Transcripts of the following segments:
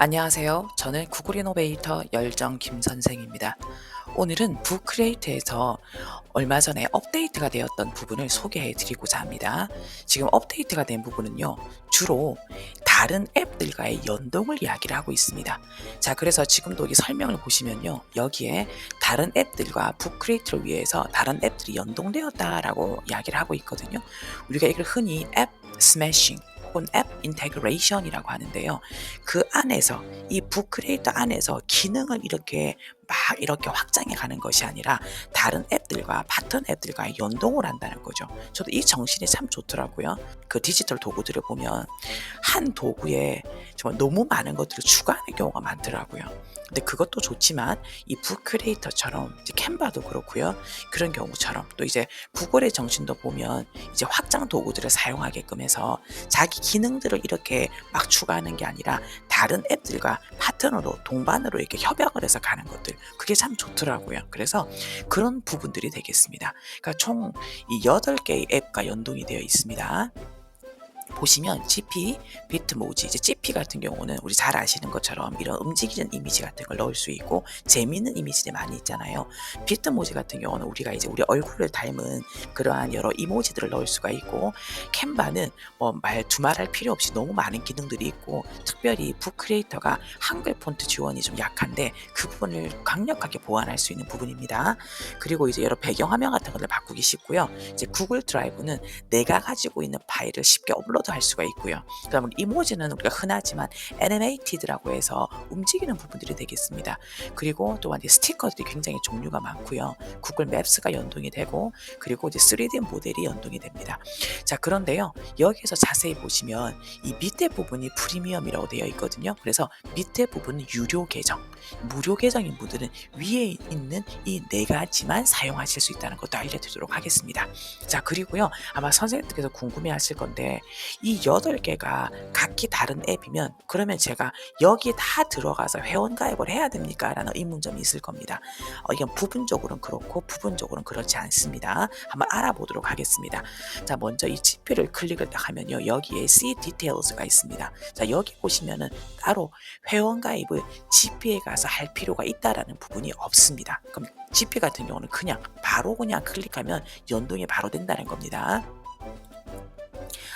안녕하세요. 저는 구글 이노베이터 열정 김 선생입니다. 오늘은 북크리에이트에서 얼마 전에 업데이트가 되었던 부분을 소개해 드리고자 합니다. 지금 업데이트가 된 부분은요, 주로 다른 앱들과의 연동을 이야기를 하고 있습니다. 자, 그래서 지금도 이 설명을 보시면요, 여기에 다른 앱들과 북크리에이트를 위해서 다른 앱들이 연동되었다라고 이야기를 하고 있거든요. 우리가 이걸 흔히 앱 스매싱 혹은 앱 인테그레이션이라고 하는데요. 그 안에서 이 북크리에이터 안에서 기능을 이렇게 막 이렇게 확장해 가는 것이 아니라 다른 앱들과 파트너 앱들과 연동을 한다는 거죠. 저도 이 정신이 참 좋더라고요. 그 디지털 도구들을 보면 한 도구에 정말 너무 많은 것들을 추가하는 경우가 많더라고요. 근데 그것도 좋지만 이 북크리에이터처럼 이제 캔바도 그렇고요. 그런 경우처럼 또 이제 구글의 정신도 보면 이제 확장 도구들을 사용하게끔 해서 자기 기능들을 이렇게 막 추가하는 게 아니라 다른 앱들과 파트너로 동반으로 이렇게 협약을 해서 가는 것들, 그게 참 좋더라고요. 그래서 그런 부분들이 되겠습니다. 그러니까 총 이 8개의 앱과 연동이 되어 있습니다. 보시면 GP, 비트모지, 이제 GP 같은 경우는 우리 잘 아시는 것처럼 이런 움직이는 이미지 같은 걸 넣을 수 있고 재미있는 이미지들이 많이 있잖아요. 비트모지 같은 경우는 우리가 이제 우리 얼굴을 닮은 그러한 여러 이모지들을 넣을 수가 있고, 캔바는 뭐 두말할 필요 없이 너무 많은 기능들이 있고, 특별히 북크리에이터가 한글 폰트 지원이 좀 약한데 그 부분을 강력하게 보완할 수 있는 부분입니다. 그리고 이제 여러 배경 화면 같은 것을 바꾸기 쉽고요. 이제 구글 드라이브는 내가 가지고 있는 파일을 쉽게 업로드할 수가 있고요. 그다음에 이모지는 우리가 흔하지만 애니메이티드라고 해서 움직이는 부분들이 되겠습니다. 그리고 또한 이제 스티커들이 굉장히 종류가 많고요. 구글 맵스가 연동이 되고, 그리고 이제 3D 모델이 연동이 됩니다. 자, 그런데요, 여기에서 자세히 보시면 이 밑에 부분이 프리미엄이라고 되어 있거든요. 그래서 밑에 부분은 유료 계정, 무료 계정인 분들은 위에 있는 이 네 가지만 사용하실 수 있다는 것도 알려드리도록 하겠습니다. 자, 그리고요, 아마 선생님들께서 궁금해 하실 건데, 이 8개가 각기 다른 앱이면 그러면 제가 여기에 다 들어가서 회원 가입을 해야 됩니까? 라는 의문점이 있을 겁니다. 이건 부분적으로는 그렇고 부분적으로는 그렇지 않습니다. 한번 알아보도록 하겠습니다. 자, 먼저 이 GP를 클릭을 딱 하면요, 여기에 See Details가 있습니다. 자, 여기 보시면은 따로 회원 가입을 GP에 가서 할 필요가 있다라는 부분이 없습니다. 그럼 GP 같은 경우는 그냥 클릭하면 연동이 바로 된다는 겁니다.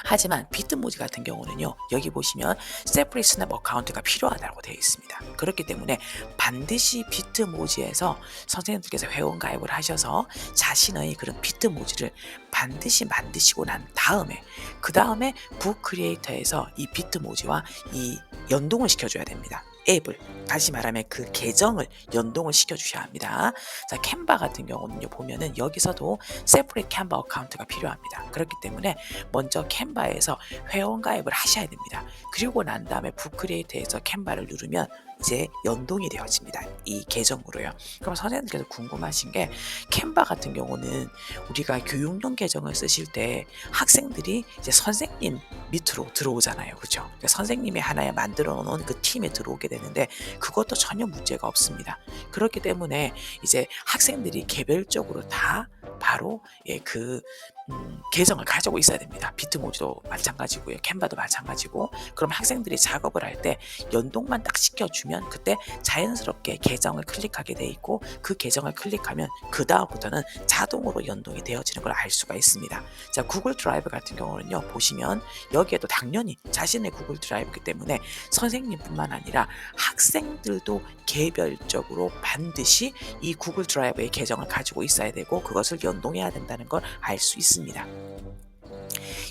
하지만 비트모지 같은 경우는요, 여기 보시면 세퍼레이트 스냅 어카운트가 필요하다고 되어 있습니다. 그렇기 때문에 반드시 비트모지에서 선생님들께서 회원 가입을 하셔서 자신의 그런 비트모지를 반드시 만드시고 난 다음에, 그 다음에 북크리에이터에서 이 비트모지와 이 연동을 시켜줘야 됩니다. 앱을, 다시 말하면 그 계정을 연동을 시켜주셔야 합니다. 자, 캔바 같은 경우는요, 보면은 여기서도 세퍼레이트 캔바 어카운트가 필요합니다. 그렇기 때문에 먼저 캔바에서 회원 가입을 하셔야 됩니다. 그리고 난 다음에 북크리에이터에서 캔바를 누르면 이제 연동이 되어집니다. 이 계정으로요. 그럼 선생님께서 궁금하신 게, 캔바 같은 경우는 우리가 교육용 계정을 쓰실 때 학생들이 이제 선생님 밑으로 들어오잖아요. 그죠? 그러니까 선생님이 하나에 만들어 놓은 그 팀에 들어오게 되는데 그것도 전혀 문제가 없습니다. 그렇기 때문에 이제 학생들이 개별적으로 다 바로 계정을 가지고 있어야 됩니다. 비트모지도 마찬가지고요. 캔바도 마찬가지고. 그럼 학생들이 작업을 할 때 연동만 딱 시켜주면 그때 자연스럽게 계정을 클릭하게 돼 있고, 그 계정을 클릭하면 그 다음부터는 자동으로 연동이 되어지는 걸 알 수가 있습니다. 자, 구글 드라이브 같은 경우는요, 보시면 여기에도 당연히 자신의 구글 드라이브이기 때문에 선생님뿐만 아니라 학생들도 개별적으로 반드시 이 구글 드라이브의 계정을 가지고 있어야 되고 그것을 연동해야 된다는 걸 알 수 있습니다.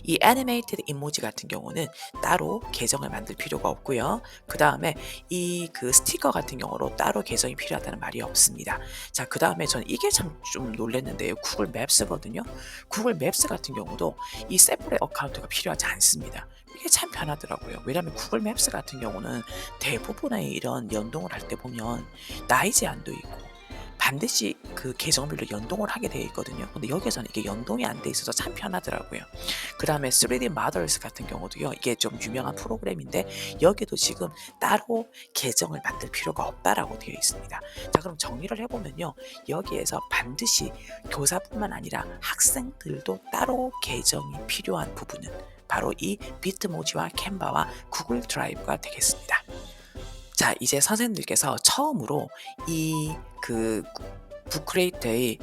이 애니메이티드 이모지 같은 경우는 따로 계정을 만들 필요가 없고요. 그 다음에 이 그 스티커 같은 경우로 따로 계정이 필요하다는 말이 없습니다. 자, 그 다음에 저는 이게 참 좀 놀랐는데요. 구글 맵스거든요. 구글 맵스 같은 경우도 이 세퍼레 어카운트가 필요하지 않습니다. 이게 참 편하더라고요. 왜냐하면 구글 맵스 같은 경우는 대부분의 이런 연동을 할 때 보면 나이 제한도 있고 반드시 그 계정별로 연동을 하게 되어 있거든요. 근데 여기서는 이게 연동이 안 돼 있어서 참 편하더라고요. 그 다음에 3D Models 같은 경우도요, 이게 좀 유명한 프로그램인데 여기도 지금 따로 계정을 만들 필요가 없다라고 되어 있습니다. 자, 그럼 정리를 해보면요, 여기에서 반드시 교사뿐만 아니라 학생들도 따로 계정이 필요한 부분은 바로 이 비트모지와 캔바와 구글 드라이브가 되겠습니다. 자, 이제 선생님들께서 처음으로 이 부크리에이트의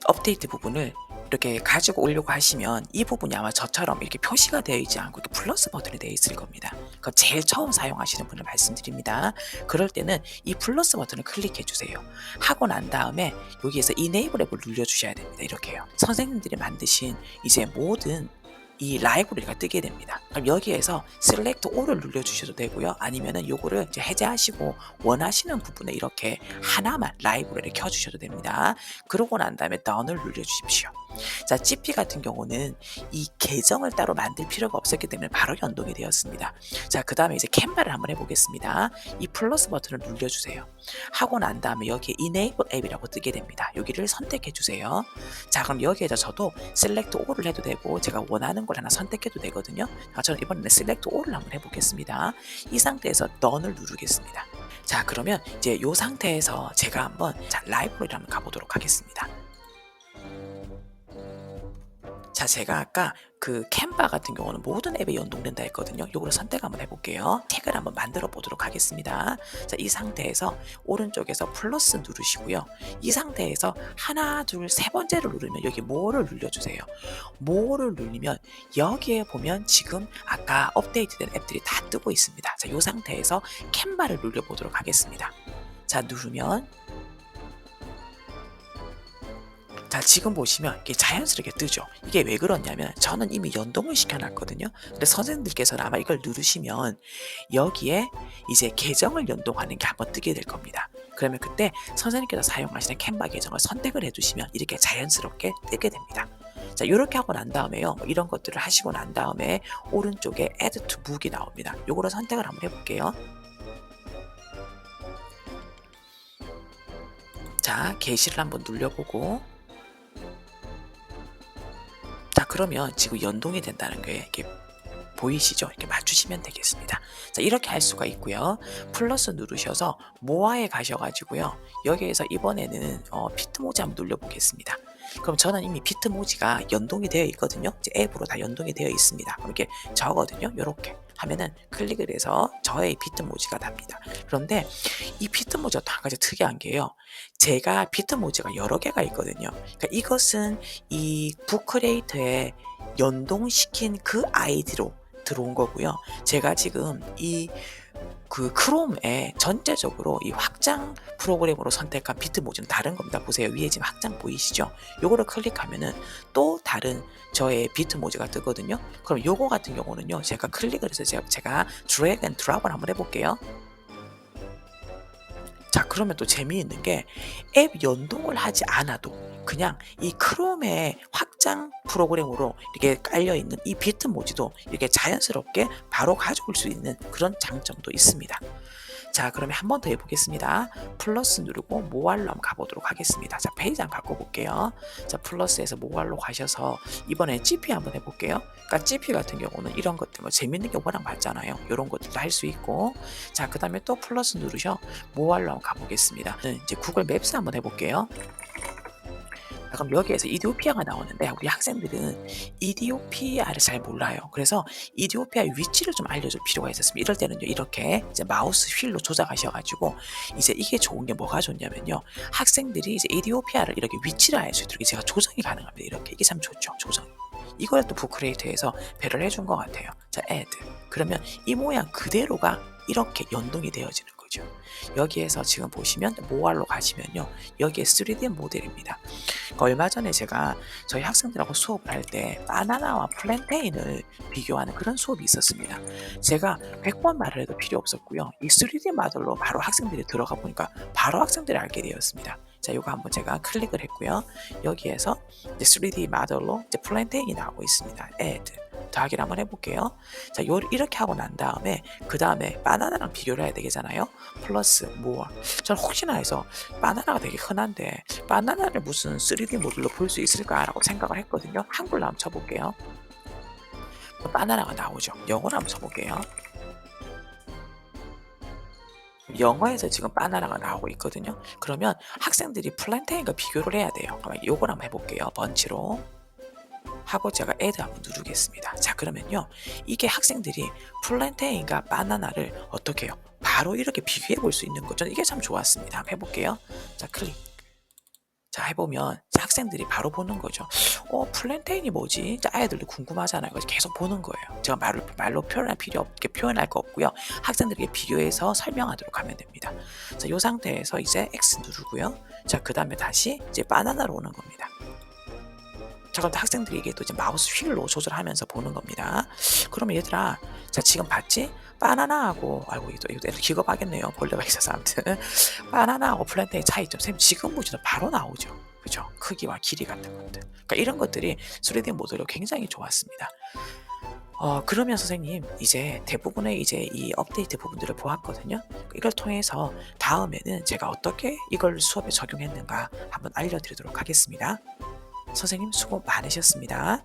업데이트 부분을 이렇게 가지고 오려고 하시면 이 부분이 아마 저처럼 이렇게 표시가 되어 있지 않고 이렇게 플러스 버튼이 되어 있을 겁니다. 그 제일 처음 사용하시는 분을 말씀드립니다. 그럴 때는 이 플러스 버튼을 클릭해 주세요. 하고 난 다음에 여기에서 이네이블 앱을 눌러 주셔야 됩니다. 이렇게요. 선생님들이 만드신 이제 모든 이 라이브러리가 뜨게 됩니다. 그럼 여기에서 Select All을 눌러주셔도 되고요. 아니면은 요거를 이제 해제하시고 원하시는 부분에 이렇게 하나만 라이브러리를 켜주셔도 됩니다. 그러고 난 다음에 Done을 눌러주십시오. 자, GP 같은 경우는 이 계정을 따로 만들 필요가 없었기 때문에 바로 연동이 되었습니다. 자, 그 다음에 이제 캔바를 한번 해보겠습니다. 이 플러스 버튼을 눌러주세요. 하고 난 다음에 여기에 Enable 앱이라고 뜨게 됩니다. 여기를 선택해 주세요. 자, 그럼 여기에서 저도 Select All을 해도 되고 제가 원하는 걸 하나 선택해도 되거든요. 저는 이번에는 Select All을 한번 해보겠습니다. 이 상태에서 Done을 누르겠습니다. 자, 그러면 이제 이 상태에서 제가 한번 라이브러리를 한번 가보도록 하겠습니다. 자, 제가 아까 그 캔바 같은 경우는 모든 앱에 연동된다 했거든요. 요거를 선택 한번 해볼게요. 태그를 한번 만들어 보도록 하겠습니다. 자, 이 상태에서 오른쪽에서 플러스 누르시고요. 이 상태에서 하나, 둘, 세 번째를 누르면 여기 모어를 눌러주세요. 모어를 누르면 여기에 보면 지금 아까 업데이트된 앱들이 다 뜨고 있습니다. 자, 이 상태에서 캔바를 눌러보도록 하겠습니다. 자, 누르면 자, 지금 보시면 이게 자연스럽게 뜨죠. 이게 왜 그러냐면 저는 이미 연동을 시켜놨거든요. 근데 선생님들께서는 아마 이걸 누르시면 여기에 이제 계정을 연동하는 게 한번 뜨게 될 겁니다. 그러면 그때 선생님께서 사용하시는 캔바 계정을 선택을 해주시면 이렇게 자연스럽게 뜨게 됩니다. 자, 이렇게 하고 난 다음에요. 이런 것들을 하시고 난 다음에 오른쪽에 Add to Book이 나옵니다. 요거를 선택을 한번 해볼게요. 자, 게시를 한번 눌려보고 자, 그러면 지금 연동이 된다는 게 이렇게 보이시죠? 이렇게 맞추시면 되겠습니다. 자, 이렇게 할 수가 있고요. 플러스 누르셔서 모아에 가셔가지고요. 여기에서 이번에는 비트모지 한번 눌러보겠습니다. 그럼 저는 이미 비트모지가 연동이 되어 있거든요. 이제 앱으로 다 연동이 되어 있습니다. 그럼 이렇게 저거든요. 이렇게 하면은 클릭을 해서 저의 비트모지가 납니다. 그런데 이 비트모지가 또 한 가지 특이한 게요. 제가 비트모지가 여러 개가 있거든요. 그러니까 이것은 이 부크리에이터에 연동시킨 그 아이디로 들어온 거고요. 제가 지금 이 크롬에 전체적으로 이 확장 프로그램으로 선택한 비트모지는 다른 겁니다. 보세요. 위에 지금 확장 보이시죠? 요거를 클릭하면은 또 다른 저의 비트모지가 뜨거든요. 그럼 요거 같은 경우는요. 제가 클릭을 해서 제가 드래그 앤 드랍을 한번 해볼게요. 자, 그러면 또 재미있는 게 앱 연동을 하지 않아도 그냥 이 크롬의 확장 프로그램으로 이렇게 깔려있는 이 비트모지도 이렇게 자연스럽게 바로 가져올 수 있는 그런 장점도 있습니다. 자, 그러면 한 번 더 해보겠습니다. 플러스 누르고 모알로 한번 가보도록 하겠습니다. 자, 페이지 한번 바꿔볼게요. 자, 플러스에서 모알로 가셔서 이번에 GP 한번 해볼게요. 그러니까 GP 같은 경우는 이런 것들 뭐 재밌는 게 워낙 많잖아요. 이런 것들도 할 수 있고. 자, 그 다음에 또 플러스 누르셔 모알로 한번 가보겠습니다. 이제 구글 맵스 한번 해볼게요. 그럼 여기에서 이디오피아가 나오는데 우리 학생들은 이디오피아를 잘 몰라요. 그래서 이디오피아의 위치를 좀 알려줄 필요가 있었습니다. 이럴 때는요, 이렇게 이제 마우스 휠로 조작하셔가지고 이제 이게 좋은 게 뭐가 좋냐면요, 학생들이 이제 이디오피아를 이렇게 위치를 알 수 있도록 제가 조정이 가능합니다. 이렇게 이게 참 좋죠, 조정이. 이걸 또 부크리에이터에서 배려를 해준 것 같아요. 자, add. 그러면 이 모양 그대로가 이렇게 연동이 되어지는 거죠. 여기에서 지금 보시면 모알로 가시면요, 여기에 3D 모델입니다. 그러니까 얼마 전에 제가 저희 학생들하고 수업을 할 때 바나나와 플랜테인을 비교하는 그런 수업이 있었습니다. 제가 100번 말을 해도 필요 없었고요. 이 3D 모델로 바로 학생들이 들어가 보니까 바로 학생들이 알게 되었습니다. 자, 이거 한번 제가 클릭을 했고요. 여기에서 이제 3D 모델로 이제 플랜테인이 나오고 있습니다. add. 더하기를 한번 해볼게요. 자, 이렇게 하고 난 다음에 그 다음에 바나나랑 비교를 해야 되겠잖아요. 플러스 more. 저는 혹시나 해서 바나나가 되게 흔한데 바나나를 무슨 3D 모델로 볼 수 있을까라고 생각을 했거든요. 한글로 한번 쳐볼게요. 바나나가 나오죠. 영어로 한번 쳐볼게요. 영어에서 지금 바나나가 나오고 있거든요. 그러면 학생들이 플랜테인과 비교를 해야 돼요. 그럼 요걸 한번 해볼게요. 번치로 하고 제가 add 한번 누르겠습니다. 자, 그러면요, 이게 학생들이 플랜테인과 바나나를 어떻게 해요? 바로 이렇게 비교해 볼 수 있는 거 저는 이게 참 좋았습니다. 한번 해 볼게요. 자 클릭. 자 해보면 이제 학생들이 바로 보는 거죠. 플랜테인이 뭐지? 이제 아이들도 궁금하잖아요. 그래서 계속 보는 거예요. 제가 말로 표현할 필요 없게 표현할 거 없고요. 학생들에게 비교해서 설명하도록 하면 됩니다. 자, 이 상태에서 이제 X 누르고요. 자, 그 다음에 다시 이제 바나나로 오는 겁니다. 자, 그럼 학생들이 이게 또 이제 마우스 휠로 조절하면서 보는 겁니다. 그러면 얘들아, 자, 지금 봤지? 바나나하고, 아이고, 이거 애들 기겁하겠네요. 벌레가 있어서 아무튼. 바나나하고 플랜테인 차이점. 선생님, 지금 보시면 바로 나오죠. 그죠? 크기와 길이 같은 것들. 그러니까 이런 것들이 3D 모델로 굉장히 좋았습니다. 그러면 선생님, 이제 대부분의 이제 이 업데이트 부분들을 보았거든요. 이걸 통해서 다음에는 제가 어떻게 이걸 수업에 적용했는가 한번 알려드리도록 하겠습니다. 선생님 수고 많으셨습니다.